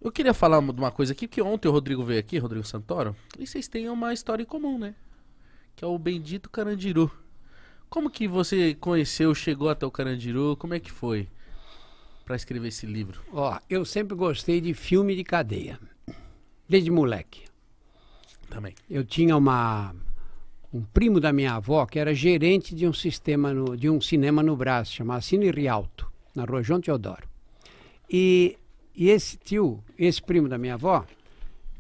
Eu queria falar de uma coisa aqui, que ontem o Rodrigo veio aqui, Rodrigo Santoro, e vocês têm uma história em comum, né? Que é o bendito Carandiru. Como que você conheceu, chegou até o Carandiru? Como é que foi pra escrever esse livro? Ó, eu sempre gostei de filme de cadeia, desde moleque. Também. Eu tinha um primo da minha avó que era gerente de de um cinema no Brás, chamado Cine Rialto, na Rua João Teodoro. E esse primo da minha avó,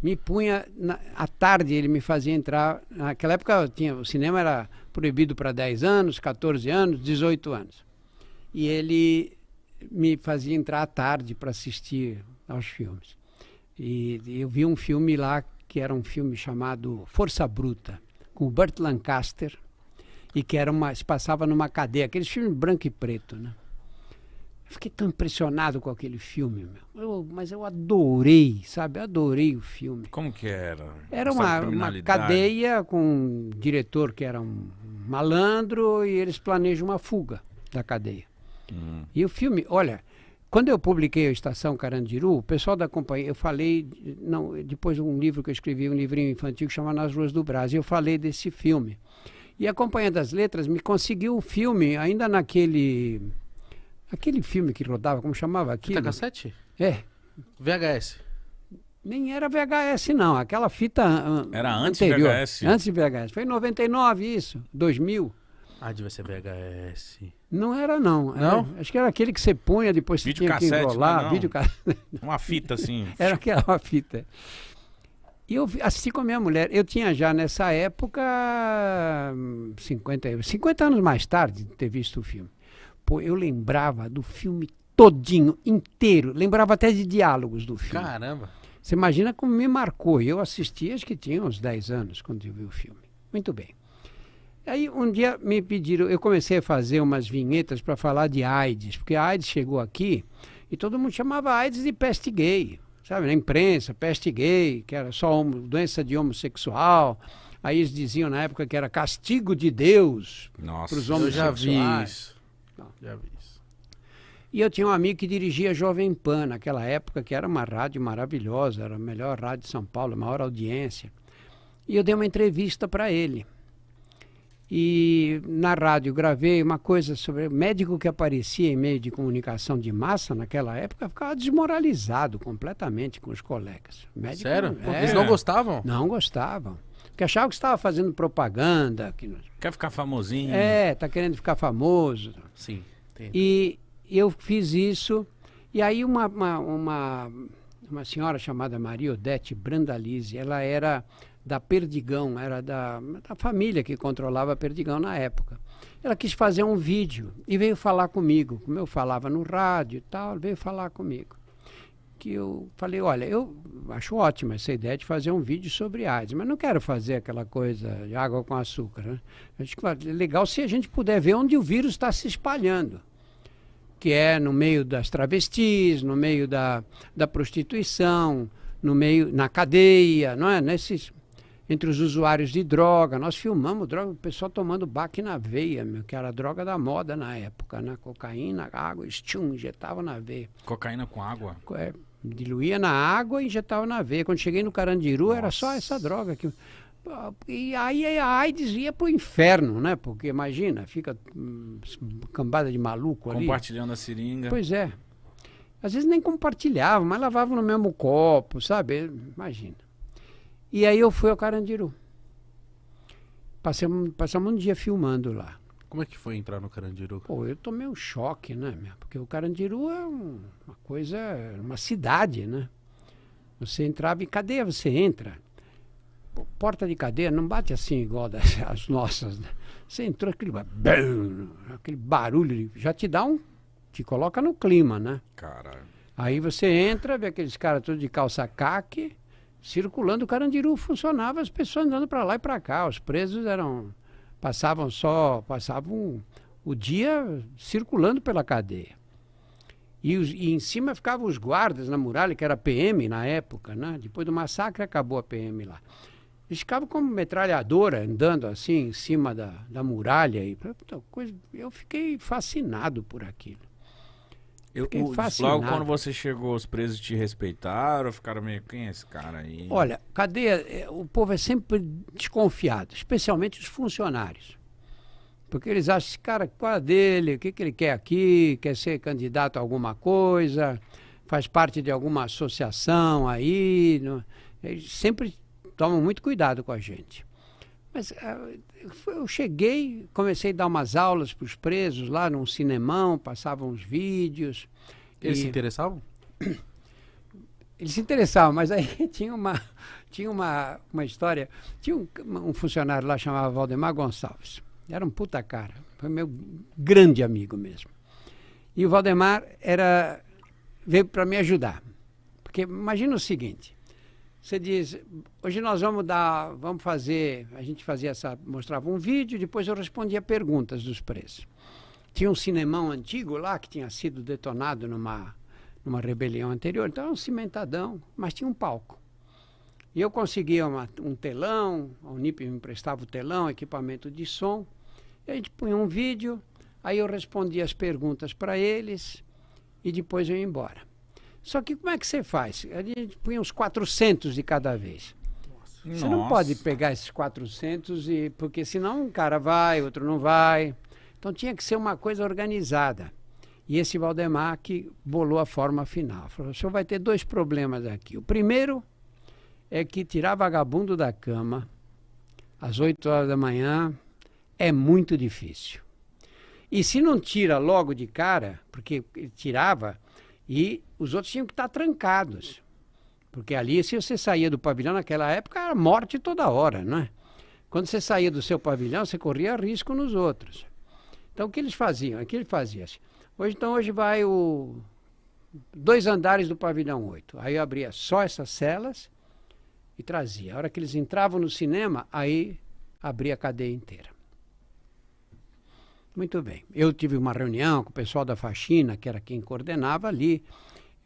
me punha, à tarde ele me fazia entrar, naquela época o cinema era proibido para 10 anos, 14 anos, 18 anos. E ele me fazia entrar à tarde para assistir aos filmes. E eu vi um filme lá, que era um filme chamado Força Bruta, com o Burt Lancaster, e que se passava numa cadeia, aqueles filmes branco e preto, né? Eu fiquei tão impressionado com aquele filme, mas eu adorei, sabe? Adorei o filme. Como que era? Era uma cadeia com um diretor que era um malandro e eles planejam uma fuga da cadeia. E o filme, olha, quando eu publiquei a Estação Carandiru, o pessoal da companhia, eu falei, depois de um livro que eu escrevi, um livrinho infantil que chama Nas Ruas do Brás, e eu falei desse filme. E a Companhia das Letras me conseguiu o filme, ainda aquele filme que rodava, como chamava aquilo? Fita cassete? É. VHS. Nem era VHS, não. Aquela fita era antes anterior. VHS? Antes de VHS. Foi em 99 isso, 2000. Ah, devia ser VHS. Não era, não. Não? Acho que era aquele que você punha, depois você tinha que enrolar. Uma fita assim. Era aquela fita. E eu assisti com a minha mulher. Eu tinha já nessa época 50 anos mais tarde de ter visto o filme. Pô, eu lembrava do filme todinho, inteiro. Lembrava até de diálogos do filme. Caramba. Você imagina como me marcou. Eu assisti, acho que tinha uns 10 anos quando eu vi o filme. Muito bem. Aí um dia me pediram, eu comecei a fazer umas vinhetas para falar de AIDS, porque a AIDS chegou aqui e todo mundo chamava AIDS de peste gay. Sabe, na imprensa, peste gay, que era só doença de homossexual. Aí eles diziam na época que era castigo de Deus para os homossexuais. Eu já vi isso. Já vi isso. E eu tinha um amigo que dirigia Jovem Pan naquela época, que era uma rádio maravilhosa, era a melhor rádio de São Paulo, a maior audiência. E eu dei uma entrevista para ele. E na rádio gravei uma coisa sobre médico que aparecia em meio de comunicação de massa naquela época, ficava desmoralizado completamente com os colegas. Médico, sério? Eles não gostavam? Não gostavam. Porque achavam que estava fazendo propaganda. Quer ficar famosinho. Tá querendo ficar famoso. Sim, entendi. E eu fiz isso, e aí uma senhora chamada Maria Odete Brandalize, ela era da Perdigão, era da família que controlava a Perdigão na época. Ela quis fazer um vídeo e veio falar comigo, como eu falava no rádio e tal, veio falar comigo. Que eu falei, olha, eu acho ótima essa ideia de fazer um vídeo sobre AIDS, mas não quero fazer aquela coisa de água com açúcar, né? Acho que é legal se a gente puder ver onde o vírus está se espalhando, que é no meio das travestis, no meio da prostituição, na cadeia, não é? Entre os usuários de droga. Nós filmamos droga, o pessoal tomando baque na veia, que era a droga da moda na época, né? Cocaína, água, injetava na veia. Cocaína com água? Diluía na água e injetava na veia. Quando cheguei no Carandiru, era só essa droga. E aí a AIDS ia pro inferno, né? Porque imagina, fica cambada de maluco ali. Compartilhando a seringa. Pois é. Às vezes nem compartilhavam, mas lavavam no mesmo copo, sabe? Imagina. E aí eu fui ao Carandiru. Passamos um dia filmando lá. Como é que foi entrar no Carandiru? Pô, eu tomei um choque, né? Porque o Carandiru é uma coisa, uma cidade, né? Você entrava em cadeia, você entra. Pô, porta de cadeia não bate assim igual as nossas, né? Você entrou, aquele barulho, já te coloca no clima, né? Caralho. Aí você entra, vê aqueles caras todos de calça caque, circulando. O Carandiru funcionava, as pessoas andando para lá e para cá. Os presos passavam o dia circulando pela cadeia. E em cima ficavam os guardas na muralha, que era PM na época, né? Depois do massacre acabou a PM lá. Eles ficavam como metralhadora, andando assim em cima da muralha. Eu fiquei fascinado por aquilo. Fiquei Logo fascinado. quando você chegou, os presos te respeitaram, ficaram meio, quem é esse cara aí? Olha, cadeia, o povo é sempre desconfiado, especialmente os funcionários. Porque eles acham, esse cara, qual é dele, o que ele quer aqui, quer ser candidato a alguma coisa, faz parte de alguma associação aí. Eles sempre tomam muito cuidado com a gente. Mas eu cheguei, comecei a dar umas aulas para os presos lá num cinemão, passava uns vídeos. Eles se interessavam? Eles se interessavam, mas aí tinha uma história. Tinha um funcionário lá chamado Valdemar Gonçalves. Era um puta cara, foi meu grande amigo mesmo. E o Valdemar veio para me ajudar. Porque imagina o seguinte, você diz, hoje nós vamos fazer, a gente mostrava um vídeo, depois eu respondia perguntas dos presos. Tinha um cinemão antigo lá que tinha sido detonado numa rebelião anterior, então era um cimentadão, mas tinha um palco. E eu conseguia um telão, a Unip me emprestava o telão, equipamento de som, e a gente punha um vídeo, aí eu respondia as perguntas para eles e depois eu ia embora. Só que como é que você faz? A gente punha uns 400 de cada vez. Você não pode pegar esses 400, porque senão um cara vai, outro não vai. Então tinha que ser uma coisa organizada. E esse Valdemar que bolou a forma final. Falou, o senhor vai ter 2 problemas aqui. O primeiro é que tirar vagabundo da cama às 8 horas da manhã é muito difícil. E se não tira logo de cara, porque ele tirava, e os outros tinham que estar trancados. Porque ali, se você saía do pavilhão naquela época, era morte toda hora, não é? Quando você saía do seu pavilhão, você corria risco nos outros. Então, o que eles faziam? O que ele fazia assim? Hoje vai 2 andares do pavilhão 8. Aí eu abria só essas celas e trazia. A hora que eles entravam no cinema, aí abria a cadeia inteira. Muito bem. Eu tive uma reunião com o pessoal da faxina, que era quem coordenava ali,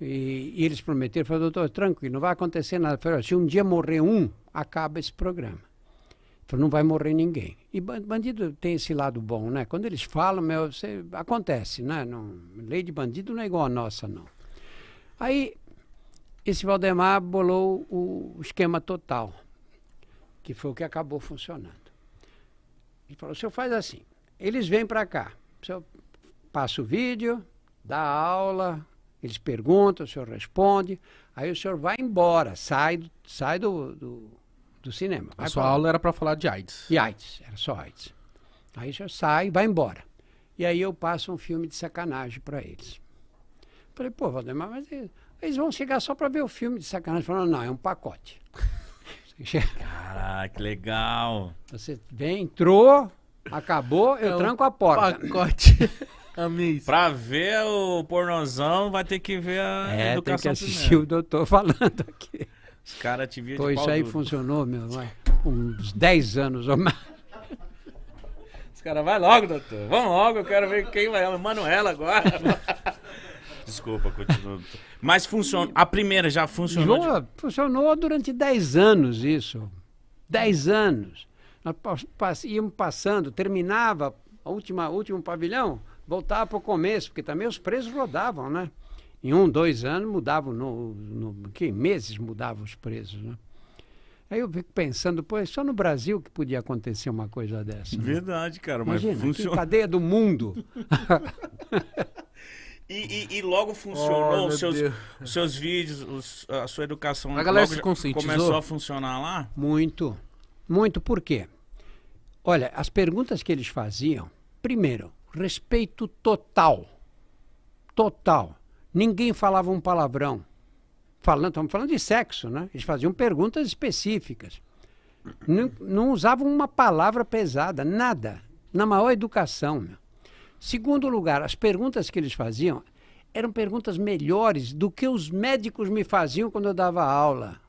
e eles prometeram, falaram, doutor, tranquilo, não vai acontecer nada. Eu falei, se um dia morrer um, acaba esse programa. Falei, não vai morrer ninguém. E bandido tem esse lado bom, né? Quando eles falam, acontece, né? Lei de bandido não é igual a nossa, não. Aí, esse Valdemar bolou o esquema total, que foi o que acabou funcionando. Ele falou, o senhor faz assim, eles vêm para cá, o senhor passa o vídeo, dá a aula, eles perguntam, o senhor responde, aí o senhor vai embora, sai do cinema. A sua aula era para falar de AIDS. De AIDS, era só AIDS. Aí o senhor sai e vai embora. E aí eu passo um filme de sacanagem para eles. Falei, pô, Valdemar, mas eles vão chegar só para ver o filme de sacanagem. Falaram, não, é um pacote. Caraca, que legal. Você vem, entrou, acabou, eu tranco a porta. Pacote. Amei isso. Pra ver o pornozão, vai ter que ver a Tem que educação assistir primeiro. o doutor falando aqui. Os caras te viam Pô, de isso pau aí duro. funcionou, uns 10 anos ou mais. Os caras, vai logo, doutor. Vamos logo, eu quero ver quem vai. Manuela agora. Desculpa, continua. Mas funciona. A primeira já funcionou. Funcionou durante 10 anos isso. 10 anos. Nós íamos passando, terminava último pavilhão, voltava para o começo, porque também os presos rodavam, né? Em 1, 2 anos mudavam, que meses mudavam os presos, né? Aí eu fico pensando, pô, é só no Brasil que podia acontecer uma coisa dessa. Né? Verdade, cara, mas Imagina, que funcionou. cadeia do mundo. E logo funcionou Oh, os meu Deus. seus vídeos, a sua educação. A galera logo se já conscientizou? começou a funcionar lá? Muito. Muito, por quê? Olha, as perguntas que eles faziam, primeiro, respeito total. Total. Ninguém falava um palavrão. Estamos falando de sexo, né? Eles faziam perguntas específicas. Não usavam uma palavra pesada, nada. Na maior educação, meu. Segundo lugar, as perguntas que eles faziam eram perguntas melhores do que os médicos me faziam quando eu dava aula.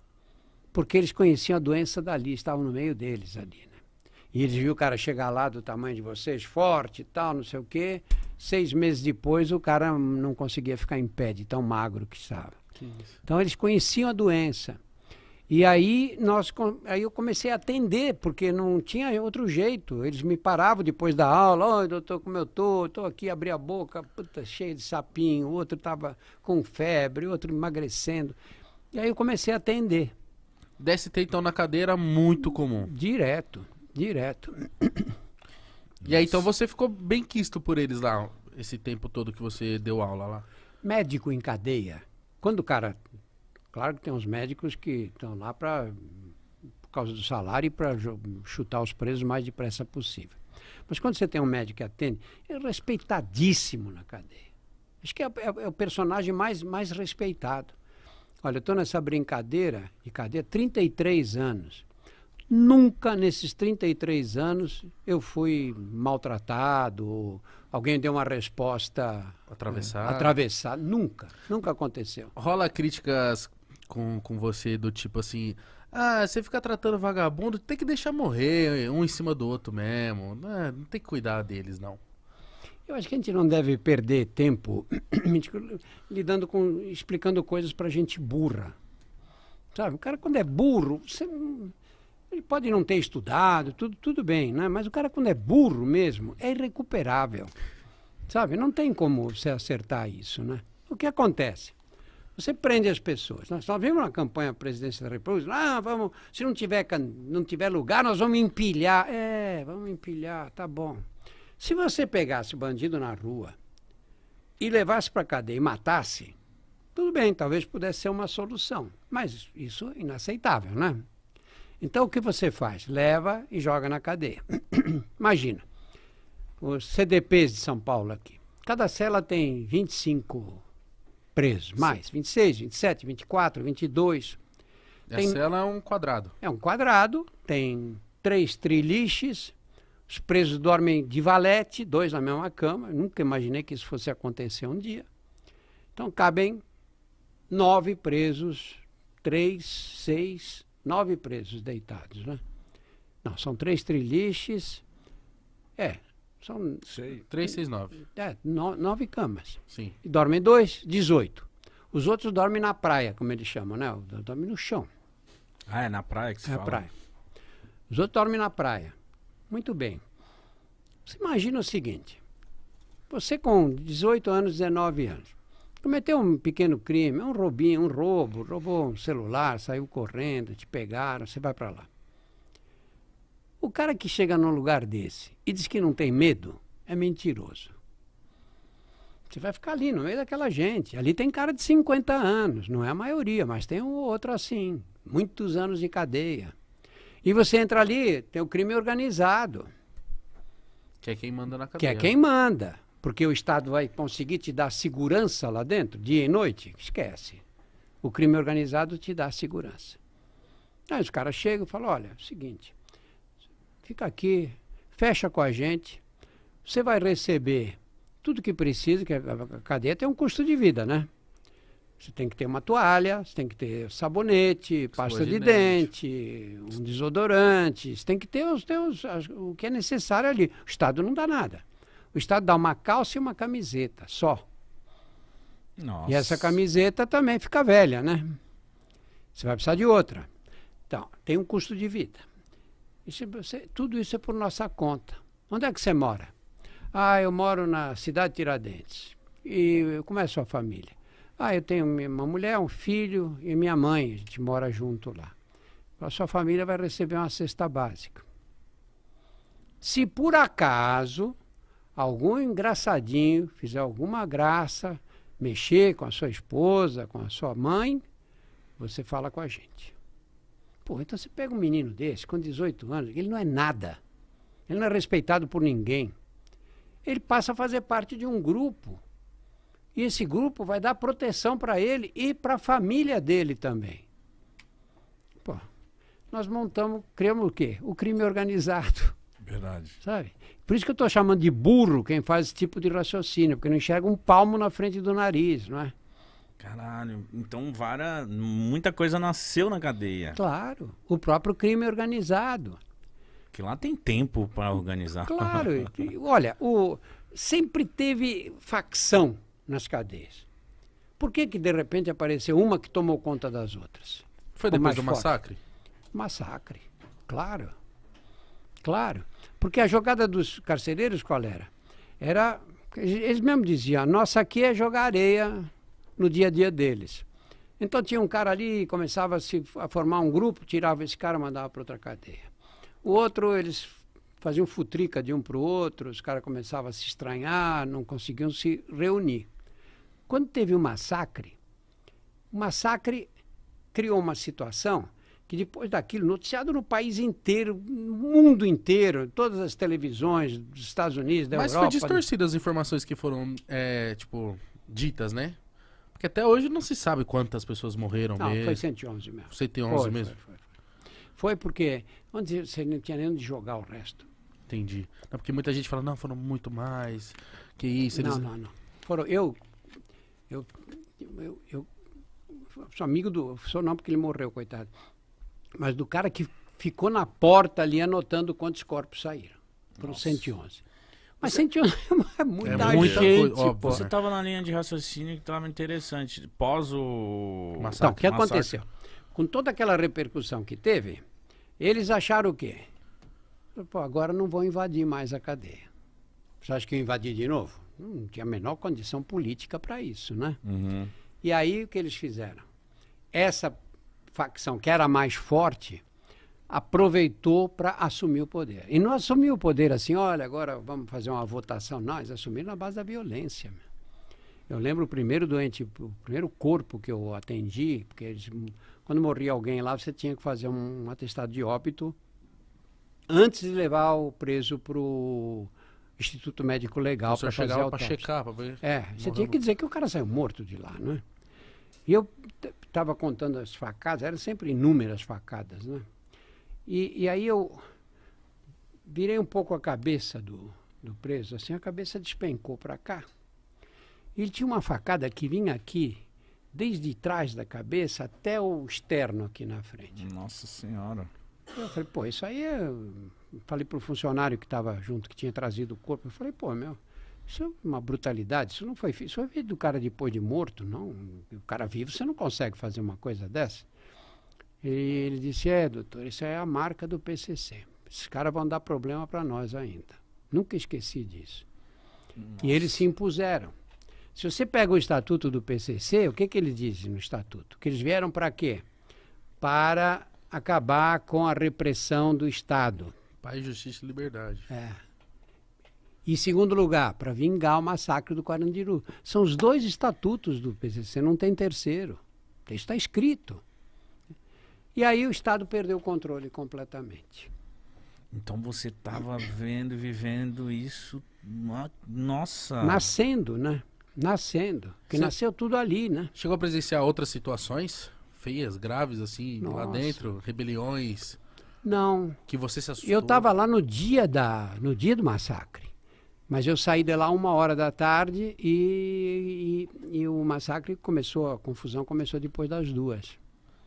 Porque eles conheciam a doença dali, estavam no meio deles ali, né? E eles viram o cara chegar lá do tamanho de vocês, forte e tal, não sei o quê. 6 meses depois, o cara não conseguia ficar em pé de tão magro que estava. Então, eles conheciam a doença. E aí, aí eu comecei a atender, porque não tinha outro jeito. Eles me paravam depois da aula, oi, doutor, como eu tô aqui, abri a boca, puta, cheio de sapinho, o outro estava com febre, o outro emagrecendo. E aí eu comecei a atender. DST, então, na cadeira, muito comum. Direto. E aí, então, você ficou bem quisto por eles lá, esse tempo todo que você deu aula lá. Médico em cadeia, quando o cara... Claro que tem uns médicos que estão lá por causa do salário e para chutar os presos o mais depressa possível. Mas quando você tem um médico que atende, é respeitadíssimo na cadeia. Acho que é o personagem mais respeitado. Olha, eu estou nessa brincadeira de cadeia há 33 anos. Nunca nesses 33 anos eu fui maltratado, alguém deu uma resposta atravessada. Nunca aconteceu. Rola críticas com você do tipo assim, você fica tratando vagabundo, tem que deixar morrer um em cima do outro mesmo, não tem que cuidar deles, não. Eu acho que a gente não deve perder tempo explicando coisas pra gente burra. Sabe, o cara quando é burro, ele pode não ter estudado, tudo bem, né? Mas o cara quando é burro mesmo, é irrecuperável. Sabe, não tem como você acertar isso, né? O que acontece? Você prende as pessoas. Nós vimos uma campanha presidência da República, se não tiver lugar, nós vamos empilhar. Vamos empilhar, tá bom. Se você pegasse o bandido na rua e levasse para a cadeia e matasse, tudo bem, talvez pudesse ser uma solução. Mas isso é inaceitável, né? Então o que você faz? Leva e joga na cadeia. Imagina, os CDPs de São Paulo aqui. Cada cela tem 25 presos, mais 26, 27, 24, 22. A cela é um quadrado. É um quadrado, tem 3 triliches, os presos dormem de valete, 2 na mesma cama. Eu nunca imaginei que isso fosse acontecer um dia. Então cabem 9 presos, 3, 6, 9 presos deitados, né? Não, são 3 triliches. São 3, 6, 9. 9 camas. Sim. E dormem 2, 18. Os outros dormem na praia, como eles chamam, né? Dormem no chão. É na praia que se fala? É na praia. Os outros dormem na praia. Muito bem. Você imagina o seguinte. Você com 18 anos, 19 anos, cometeu um pequeno crime, um roubo, roubou um celular, saiu correndo, te pegaram, você vai para lá. O cara que chega num lugar desse e diz que não tem medo, é mentiroso. Você vai ficar ali no meio daquela gente. Ali tem cara de 50 anos, não é a maioria, mas tem um ou outro assim. Muitos anos de cadeia. E você entra ali, tem o crime organizado. Que é quem manda na Que cadeia. é quem manda. Porque o Estado vai conseguir te dar segurança lá dentro, dia e noite? Esquece. O crime organizado te dá segurança. Aí os caras chegam e falam, olha, é o seguinte, fica aqui, fecha com a gente, você vai receber tudo que precisa, que a cadeia tem um custo de vida, né? Você tem que ter uma toalha, você tem que ter sabonete, pasta de dente, um desodorante, você tem que ter o que é necessário ali. O Estado não dá nada. O Estado dá uma calça e uma camiseta, só. Nossa. E essa camiseta também fica velha, né? Você vai precisar de outra. Então, tem um custo de vida. Tudo isso é por nossa conta. Onde é que você mora? Eu moro na cidade de Tiradentes. E como é a sua família? Eu tenho uma mulher, um filho e minha mãe. A gente mora junto lá. A sua família vai receber uma cesta básica. Se por acaso algum engraçadinho fizer alguma graça, mexer com a sua esposa, com a sua mãe, você fala com a gente. Pô, então você pega um menino desse, com 18 anos, ele não é nada. Ele não é respeitado por ninguém. Ele passa a fazer parte de um grupo. E esse grupo vai dar proteção para ele e para a família dele também. Pô, nós criamos o quê? O crime organizado. Verdade. Sabe? Por isso que eu estou chamando de burro quem faz esse tipo de raciocínio, porque não enxerga um palmo na frente do nariz, não é? Caralho, então muita coisa nasceu na cadeia. Claro, o próprio crime organizado. Que lá tem tempo para organizar. Claro, olha, sempre teve facção nas cadeias. Por que de repente apareceu uma que tomou conta das outras? Foi ficou depois mais do forte. massacre? Massacre, claro. Claro. Porque a jogada dos carcereiros qual era? Eles mesmos diziam, nossa aqui é jogar areia no dia a dia deles. Então tinha um cara ali, começava a formar um grupo, tirava esse cara e mandava para outra cadeia. O outro, eles faziam futrica de um para o outro, os caras começavam a se estranhar, não conseguiam se reunir. Quando teve o massacre criou uma situação que depois daquilo, noticiado no país inteiro, no mundo inteiro, todas as televisões dos Estados Unidos, da Mas Europa... foi distorcida as informações que foram, tipo, ditas, né? Porque até hoje não se sabe quantas pessoas morreram Não, mesmo. foi 111 mesmo. 111 mesmo? Foi porque onde você não tinha nem onde jogar o resto. Entendi. Não, porque muita gente fala, não, foram muito mais. Que isso, eles... Não. Foram, eu sou amigo sou não porque ele morreu, coitado. Mas do cara que ficou na porta ali anotando quantos corpos saíram. Foram 111. Mas 111 é muita muita gente, coisa, óbvio, pô. Você tava na linha de raciocínio que tava interessante. Pós o... Então, o que aconteceu? Com toda aquela repercussão que teve, eles acharam o quê? Pô, agora não vão invadir mais a cadeia. Você acha que eu invadi de novo? Não tinha a menor condição política para isso, né? Uhum. E aí o que eles fizeram? Essa facção que era mais forte aproveitou para assumir o poder. E não assumiu o poder assim, olha, agora vamos fazer uma votação. Não, eles assumiram na base da violência. Eu lembro o primeiro corpo que eu atendi, porque quando morria alguém lá, você tinha que fazer um atestado de óbito antes de levar o preso para o Instituto Médico Legal para fazer a para autópsia. checar, para ver. Você tinha que dizer que o cara saiu morto de lá, né? E eu estava contando as facadas, eram sempre inúmeras facadas, né? E aí eu virei um pouco a cabeça do preso, assim, a cabeça despencou para cá. E ele tinha uma facada que vinha aqui, desde trás da cabeça até o externo aqui na frente. Nossa Senhora. Eu falei, pô, isso aí é... Falei pro funcionário que estava junto, que tinha trazido o corpo, eu falei, pô, isso é uma brutalidade, isso não foi feito. Isso foi feito do cara depois de morto, não. O cara vivo, você não consegue fazer uma coisa dessa. E ele disse, doutor, isso é a marca do PCC. Esses caras vão dar problema para nós ainda. Nunca esqueci disso. Nossa. E eles se impuseram. Se você pega o estatuto do PCC, o que ele diz no estatuto? Que eles vieram para quê? Para acabar com a repressão do Estado. Paz, justiça e liberdade. E, em segundo lugar, para vingar o massacre do Carandiru. São os dois estatutos do PCC, não tem terceiro. Isso está escrito. E aí o Estado perdeu o controle completamente. Então você estava vivendo isso, nossa... Nascendo, né? Nascendo. Porque nasceu tudo ali, né? Chegou a presenciar outras situações feias, graves, assim, lá dentro? Rebeliões? Não. Que você se assustou? Eu estava lá no dia do massacre. Mas eu saí de lá 13h e o massacre começou, a confusão começou depois das 2h.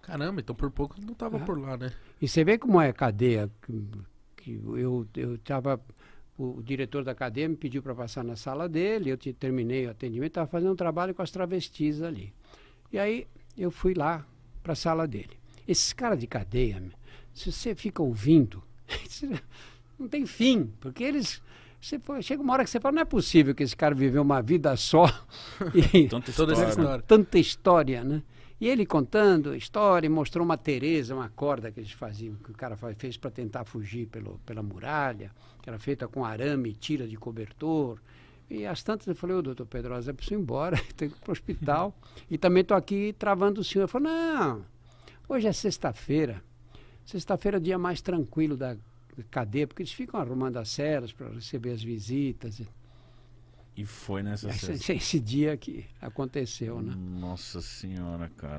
Caramba, então por pouco não estava por lá, né? E você vê como é a cadeia. Eu estava... O diretor da cadeia me pediu para passar na sala dele, eu terminei o atendimento, estava fazendo um trabalho com as travestis ali. E aí eu fui lá para a sala dele. Esses caras de cadeia, se você fica ouvindo, não tem fim, porque eles... chega uma hora que você fala, não é possível que esse cara viveu uma vida só e tanta história, né? E ele contando a história, mostrou uma Tereza, uma corda que eles faziam, que o cara fez para tentar fugir pela muralha, que era feita com arame e tira de cobertor. E às tantas eu falei, doutor Pedrosa, eu preciso ir embora, tenho que ir para o hospital. E também estou aqui travando o senhor. Ele falou, não, hoje é sexta-feira. Sexta-feira é o dia mais tranquilo da cadeia, porque eles ficam arrumando as celas para receber as visitas. E foi nessa esse dia que aconteceu, né? Nossa Senhora, cara.